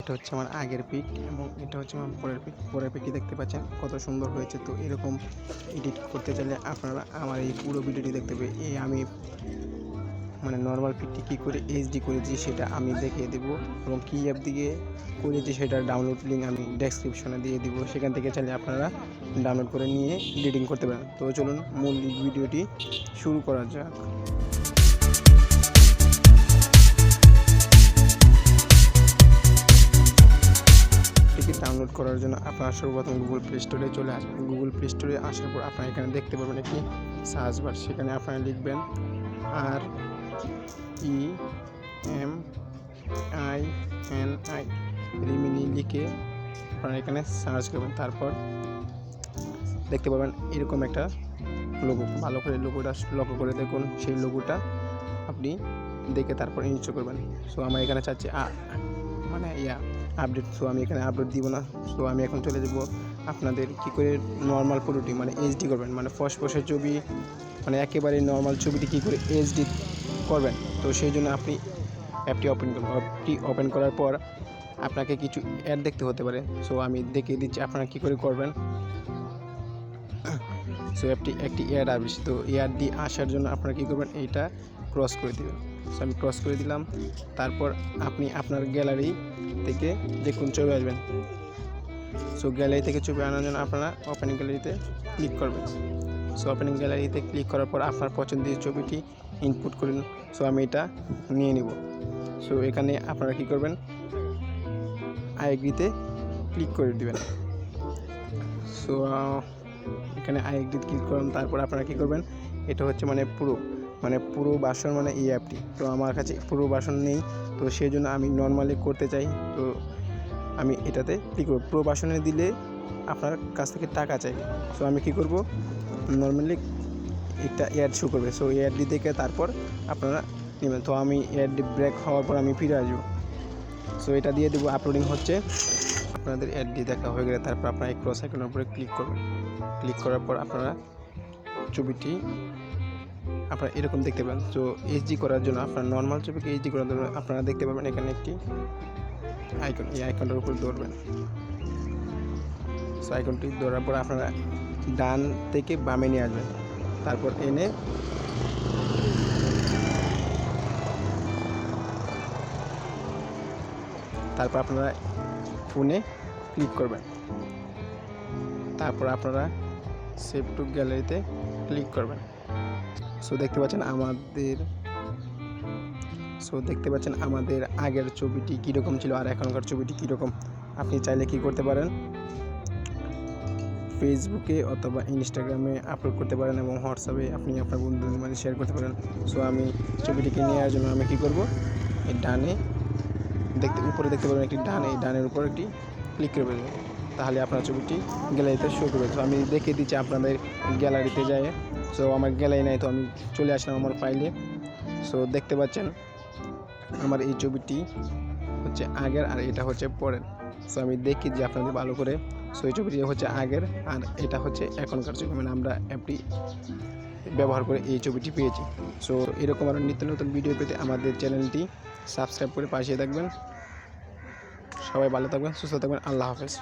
এটা হচ্ছে আমার আগের পিক এবং এটা হচ্ছে আমার পরের পিকটি দেখতে পাচ্ছেন কত সুন্দর হয়েছে। তো এরকম এডিট করতে চাইলে আপনারা আমার এই পুরো ভিডিওটি দেখতে হবে। আমি নর্মাল পিকটি কী করে এইচডি করেছি সেটা আমি দেখিয়ে দেবো এবং কী অ্যাপ দিয়ে করেছি সেটার ডাউনলোড লিঙ্ক আমি ডেসক্রিপশনে দিয়ে দিব, সেখান থেকে চাইলে আপনারা ডাউনলোড করে নিয়ে এডিটিং করতে পারেন। তো চলুন মূল ভিডিওটি শুরু করা যাক। ডাউনলোড করার জন্য আপনারা সর্বপ্রথম গুগল প্লে স্টোরে চলে আসবেন। গুগল প্লে স্টোরে আসার পর আপনারা এখানে দেখতে পাবেন একটি সার্চ বার, সেখানে আপনারা লিখবেন REMINI রিমিনি লিখে আপনারা এখানে সার্চ করবেন। তারপর দেখতে পাবেন এরকম একটা লোগো, ভালো করে লোগোটা লক্ষ্য করে দেখুন। সেই লোগোটা আপনি দেখে তারপর ইনস্টল করবেন। সো আমার এখানে চাচ্ছি আপডেট, সো আমি এখানে আপলোড দিব না। সো আমি এখন চলে যাব আপনাদের কী করে নর্মাল ফটোটি এইচডি করবেন, ফসফসের ছবি একেবারে নর্মাল ছবিটি কী করে এইচডি করবেন। তো সেই জন্য আপনি অ্যাপটি ওপেন করবেন। অ্যাপটি ওপেন করার পর আপনাকে কিছু অ্যাড দেখতে হতে পারে। সো আমি দেখিয়ে দিচ্ছি আপনারা কী করে করবেন। সো একটি অ্যাড আসবে। তো অ্যাড দিয়ে আসার জন্য আপনারা কী করবেন, এইটা ক্রস করে দেবেন। সো আমি ক্রস করে দিলাম। তারপর আপনি আপনার গ্যালারি থেকে যে কোন ছবি আসবেন, সো গ্যালারি থেকে ছবি আনার জন্য আপনারা ওপেনিং গ্যালারিতে ক্লিক করবেন। সো ওপেনিং গ্যালারিতে ক্লিক করার পর আপনার পছন্দের ছবিটি ইনপুট করুন। সো আমি এটা নিয়ে নিব। সো এখানে আপনারা কী করবেন, আই এগ্রিতে ক্লিক করে দেবেন। সো এখানে আই এগ্রিতে ক্লিক করুন। তারপর আপনারা কী করবেন, এটা হচ্ছে পুরো ভার্সন এই অ্যাপটি। তো আমার কাছে পুরো ভার্সন নেই, তো সেই জন্য আমি নর্মালি করতে চাই। তো আমি এটাতে ক্লিক করব। প্রো ভার্সনে দিলে আপনার কাছ থেকে টাকা চাই। সো আমি কী করব, নর্মালি একটা অ্যাড শো করবে। সো অ্যাডটি দেখে তারপর আপনারা নেবেন। তো আমি অ্যাডটি ব্রেক হওয়ার পর আমি ফিরে আসবো। সো এটা দিয়ে দেবো, আপলোডিং হচ্ছে। আপনাদের অ্যাডটি দেখা হয়ে গেলে তারপর আপনারা এই ক্রস আইকনের উপরে ক্লিক করবেন। ক্লিক করার পর আপনারা ছবিটি আপনারা এরকম দেখতে পাবেন। তো এইচডি করার জন্য আপনার নর্মাল ছবিকে এইচডি করার জন্য আপনারা দেখতে পাবেন এখানে একটি আইকন, এই আইকনটার উপর ধরবেন। সো আইকনটি ধরার পর আপনারা ডান থেকে বামে নিয়ে আসবেন। তারপর এনে তারপর আপনারা ফোনে ক্লিক করবেন। তারপর আপনারা সেভ টু গ্যালারিতে ক্লিক করবেন। সো দেখতে পাচ্ছেন আমাদের আগের ছবিটি কীরকম ছিল আর এখনকার ছবিটি কীরকম। আপনি চাইলে কী করতে পারেন, ফেসবুকে অথবা ইনস্টাগ্রামে আপলোড করতে পারেন এবং হোয়াটসঅ্যাপে আপনি আপনার বন্ধুদের মাঝে শেয়ার করতে পারেন। সো আমি ছবিটিকে নেওয়ার জন্য আমি কী করব, এই ডানে উপরে দেখতে পাবেন একটি ডান, এই ডানের উপর একটি ক্লিক করে দেবেন। তাহলে আপনার ছবিটি গ্যালারিতে শো করবে। তো আমি দেখিয়ে দিচ্ছি আপনাদের গ্যালারিতে যায়। সো আমার গ্যালারি নাই, তো আমি চলে আসলাম আমার ফাইলে। সো দেখতে পাচ্ছেন আমার এই ছবিটি হচ্ছে আগের আর এটা হচ্ছে পরের। সো আমি দেখি যে আপনাদের ভালো করে। সো এই ছবিটি হচ্ছে আগের আর এটা হচ্ছে এখনকার ছবি, আমরা অ্যাপটি ব্যবহার করে এই ছবিটি পেয়েছি। সো এরকম আরও নিত্য নতুন ভিডিও পেতে আমাদের চ্যানেলটি সাবস্ক্রাইব করে পাশে থাকবেন। সবাই ভালো থাকবেন, সুস্থ থাকবেন। আল্লাহ হাফেজ।